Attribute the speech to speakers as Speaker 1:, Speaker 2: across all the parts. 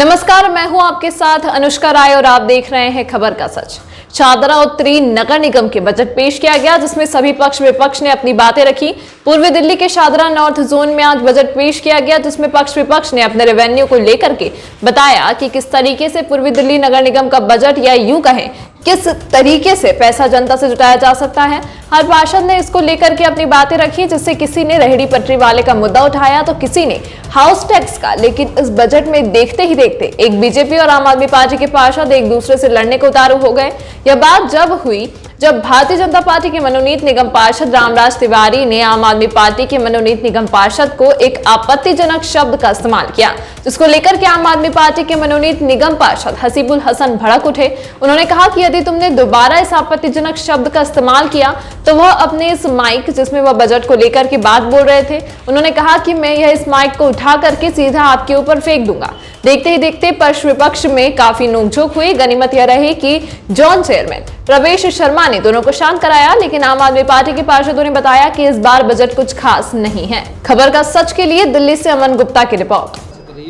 Speaker 1: नमस्कार, मैं हूं आपके साथ अनुष्का राय और आप देख रहे हैं खबर का सच। शाहदरा उत्तरी नगर निगम के बजट पेश किया गया, जिसमें सभी पक्ष विपक्ष ने अपनी बातें रखी। पूर्वी दिल्ली के शाहदरा नॉर्थ जोन में आज बजट पेश किया गया, जिसमें पक्ष विपक्ष ने अपने रेवेन्यू को लेकर के बताया कि किस तरीके से पूर्वी दिल्ली नगर निगम का बजट, या यूं कहें किस तरीके से पैसा जनता से जुटाया जा सकता है। हर पार्षद ने इसको लेकर के अपनी बातें रखी, जिससे किसी ने रेहड़ी पटरी वाले का मुद्दा उठाया तो किसी ने हाउस टैक्स का। लेकिन इस बजट में देखते ही देखते एक बीजेपी और आम आदमी पार्टी के पार्षद एक दूसरे से लड़ने को उतारू हो गए। यह बात जब हुई जब भारतीय जनता पार्टी के मनोनीत निगम पार्षद रामराज तिवारी ने आम आदमी पार्टी के मनोनीत निगम पार्षद को एक आपत्तिजनक शब्द का इस्तेमाल किया, जिसको लेकर के आम आदमी पार्टी के मनोनीत निगम पार्षद हसीबुल हसन भड़क उठे। उन्होंने कहा कि यदि तुमने दोबारा इस आपत्तिजनक शब्द का इस्तेमाल किया तो वह अपने इस माइक, जिसमें वह बजट को लेकर के बात बोल रहे थे, उन्होंने कहा कि मैं यह इस माइक को उठा करके सीधा आपके ऊपर फेंक दूंगा। देखते ही देखते पक्ष विपक्ष में काफी नोकझोंक हुई। गनीमत यह रही कि जॉन चेयरमैन प्रवेश शर्मा ने दोनों को शांत कराया, लेकिन आम आदमी पार्टी के पार्षदों ने बताया कि इस बार बजट कुछ खास नहीं है। खबर का सच के लिए दिल्ली से अमन गुप्ता की रिपोर्ट।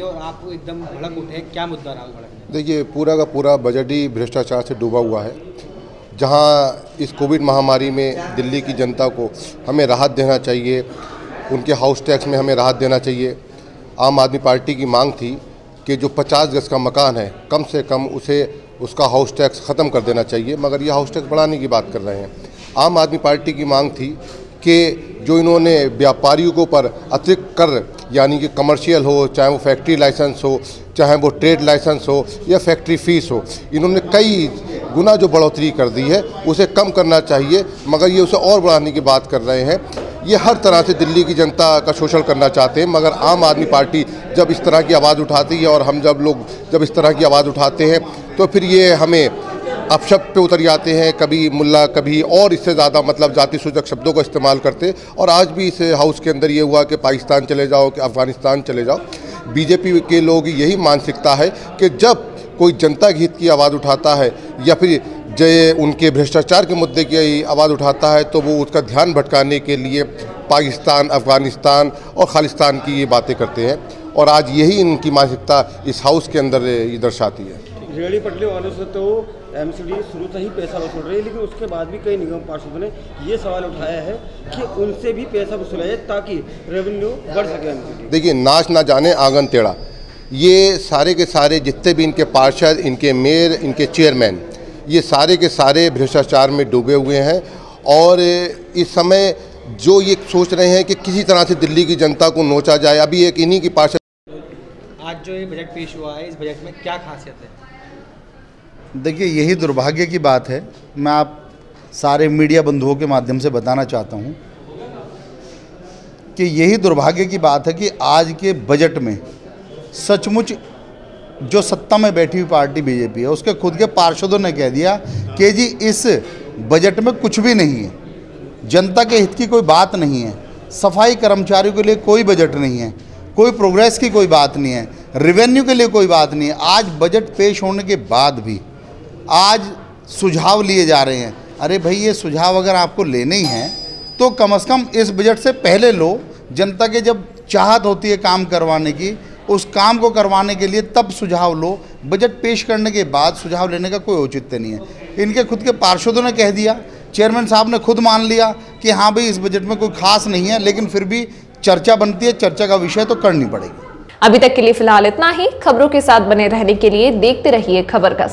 Speaker 2: और आप एकदम भड़क उठे, क्या मुद्दा रहा भड़कने?
Speaker 3: देखिए, पूरा का पूरा बजट ही भ्रष्टाचार से डूबा हुआ है। जहां इस कोविड महामारी में दिल्ली की जनता को हमें राहत देना चाहिए, उनके हाउस टैक्स में हमें राहत देना चाहिए। आम आदमी पार्टी की मांग थी कि जो 50 गज का मकान है, कम से कम उसका हाउस टैक्स ख़त्म कर देना चाहिए, मगर ये हाउस टैक्स बढ़ाने की बात कर रहे हैं। आम आदमी पार्टी की मांग थी कि जो इन्होंने व्यापारियों के ऊपर अतिरिक्त कर, यानी कि कमर्शियल हो, चाहे वो फैक्ट्री लाइसेंस हो, चाहे वो ट्रेड लाइसेंस हो या फैक्ट्री फीस हो, इन्होंने कई गुना जो बढ़ोतरी कर दी है उसे कम करना चाहिए, मगर ये उसे और बढ़ाने की बात कर रहे हैं। ये हर तरह से दिल्ली की जनता का शोषण करना चाहते हैं, मगर आम आदमी पार्टी जब इस तरह की आवाज़ उठाती है और हम जब इस तरह की आवाज़ उठाते हैं तो फिर ये हमें अपशब्द पे उतर जाते हैं, कभी मुल्ला, कभी और इससे ज़्यादा मतलब जाति सूचक शब्दों का इस्तेमाल करते। और आज भी इस हाउस के अंदर ये हुआ कि पाकिस्तान चले जाओ, कि अफ़गानिस्तान चले जाओ। बीजेपी के लोग यही मानसिकता है कि जब कोई जनता के हित की आवाज़ उठाता है या फिर उनके भ्रष्टाचार के मुद्दे की आवाज़ उठाता है तो वो उसका ध्यान भटकाने के लिए पाकिस्तान, अफ़गानिस्तान और खालिस्तान की ये बातें करते हैं। और आज यही इनकी मानसिकता इस हाउस के अंदर ये दर्शाती है।
Speaker 2: रेहड़ी पटरी वालों से तो एमसीडी शुरू से ही पैसा वसूल रही है, लेकिन उसके बाद भी कई निगम पार्षदों ने ये सवाल उठाया है कि उनसे भी पैसा वसूला जाए ताकि रेवेन्यू बढ़ सके एमसीडी।
Speaker 3: देखिए, नाच ना जाने आंगन टेढ़ा, ये सारे के सारे जितने भी इनके पार्षद, इनके मेयर, इनके चेयरमैन, ये सारे के सारे भ्रष्टाचार में डूबे हुए हैं। और इस समय जो ये सोच रहे हैं कि किसी तरह से दिल्ली की जनता को नोचा जाए, अभी एक इन्हीं की पार्षद।
Speaker 2: आज जो ये बजट पेश हुआ है, इस बजट में क्या खासियत है?
Speaker 4: देखिए, यही दुर्भाग्य की बात है। मैं आप सारे मीडिया बंधुओं के माध्यम से बताना चाहता हूं कि यही दुर्भाग्य की बात है कि आज के बजट में सचमुच जो सत्ता में बैठी हुई पार्टी बीजेपी है, उसके खुद के पार्षदों ने कह दिया कि जी इस बजट में कुछ भी नहीं है, जनता के हित की कोई बात नहीं है, सफाई कर्मचारियों के लिए कोई बजट नहीं है, कोई प्रोग्रेस की कोई बात नहीं है, रेवेन्यू के लिए कोई बात नहीं है। आज बजट पेश होने के बाद भी आज सुझाव लिए जा रहे हैं। अरे भाई, ये सुझाव अगर आपको लेने ही हैं तो कम से कम इस बजट से पहले लो। जनता के जब चाहत होती है काम करवाने की, उस काम को करवाने के लिए तब सुझाव लो। बजट पेश करने के बाद सुझाव लेने का कोई औचित्य नहीं है। इनके खुद के पार्षदों ने कह दिया, चेयरमैन साहब ने खुद मान लिया कि हाँ भाई, इस बजट में कोई खास नहीं है, लेकिन फिर भी चर्चा बनती है, चर्चा का विषय तो करनी पड़ेगी।
Speaker 1: अभी तक के लिए फिलहाल इतना ही। खबरों के साथ बने रहने के लिए देखते रहिए खबर का सच।